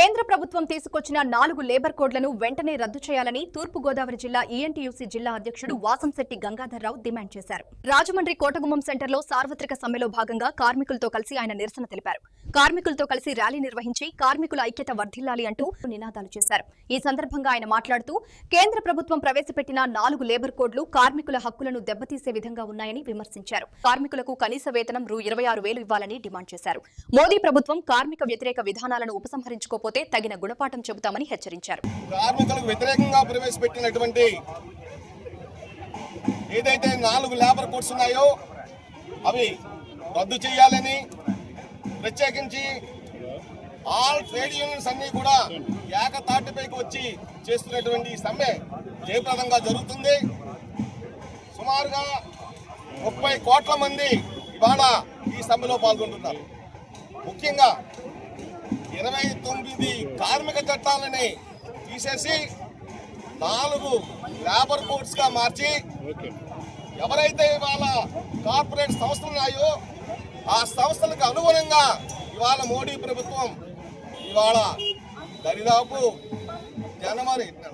కేంద్ర ప్రభుత్వం తీసుకొచ్చిన 4 లేబర్ కోడ్లను వెంటనే రద్దు చేయాలని తూర్పు గోదావరి జిల్లా ఈఎన్టీయూసీ జిల్లా అధ్యక్షుడు వాసంశెట్టి గంగాధర్రావు డిమాండ్ చేశారు. రాజమండ్రి కోటగుమ్మం సెంటర్లో సార్వత్రిక సమ్మెలో భాగంగా కార్మికులతో కలిసి ఆయన నిరసన తెలిపారు. కార్మికులతో కలిసి ర్యాలీ నిర్వహించి కార్మికుల ఐక్యత వర్ధిల్లాలి అంటూ నినాదాలు చేశారు. ఈ సందర్భంగా ఆయన మాట్లాడుతూ కేంద్ర ప్రభుత్వం ప్రవేశపెట్టిన 4 లేబర్ కోడ్లు కార్మికుల హక్కులను దెబ్బతీసే విధంగా ఉన్నాయని విమర్శించారు. కార్మికులకు కనీస వేతనం రూ. 26,000 ఇవ్వాలని డిమాండ్ చేశారు. మోదీ ప్రభుత్వం కార్మిక వ్యతిరేక విధానాలను ఉపసంహరించుకోకపోతే తగిన గుణపాఠం చెబుతామని హెచ్చరించారు. కార్మికులకు వ్యతిరేకంగా ప్రవేశపెట్టినటువంటి ఏదైతే 4 లేబర్ కోడ్స్ ఉన్నాయో అవి రద్దు చేయాలని, ప్రత్యేకించి ఆల్ ట్రేడ్ యూనియన్స్ అన్ని కూడా ఏకతాటిపైకి వచ్చి చేస్తున్నటువంటి సమ్మె జయప్రదంగా జరుగుతుంది. సుమారుగా 30 కోట్ల మంది ఇవాళ ఈ సమ్మెలో పాల్గొంటున్నారు. ముఖ్యంగా 29 కార్మిక చట్టాలని తీసేసి 4 లేబర్ కోడ్స్ గా మార్చి ఎవరైతే ఇవాళ కార్పొరేట్ సంస్థలు ఉన్నాయో ఆ సంస్థలకు అనుగుణంగా ఇవాళ మోడీ ప్రభుత్వం ఇవాళ దరిదాపు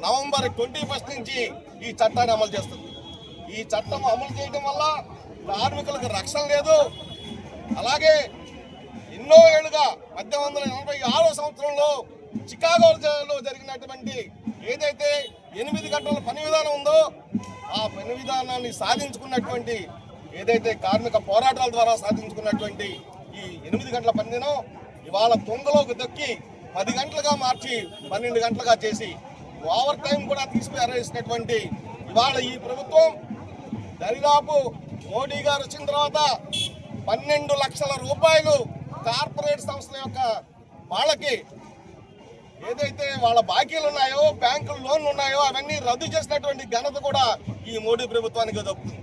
నవంబర్ 21 నుంచి ఈ చట్టాన్ని అమలు చేస్తుంది. ఈ చట్టం అమలు చేయడం వల్ల కార్మికులకు రక్షణ లేదు. అలాగే ఎన్నో ఏళ్లుగా 1886 సంవత్సరంలో చికాగోలో జరిగినటువంటి ఏదైతే 8 గంటల పని విధానం ఉందో ఆ పని విధానాన్ని సాధించుకున్నటువంటి ఏదైతే కార్మిక పోరాటాల ద్వారా సాధించుకున్నటువంటి ఈ 8 గంటల పని దినం ఇవాళ తొంగలోకి దొక్కి 10 గంటలుగా మార్చి 12 గంటలుగా చేసి ఓవర్ టైం కూడా తీసుకురాసినటువంటి ఇవాళ ఈ ప్రభుత్వం దరిదాపు మోడీ గారు వచ్చిన తర్వాత 12 లక్షల రూపాయలు కార్పొరేట్ సంస్థల యొక్క వాళ్ళకి ఏదైతే వాళ్ళ బాకీలు ఉన్నాయో, బ్యాంకులు లోన్లు ఉన్నాయో అవన్నీ రద్దు చేసినటువంటి ఘనత కూడా ఈ మోడీ ప్రభుత్వానికి దక్కుతుంది.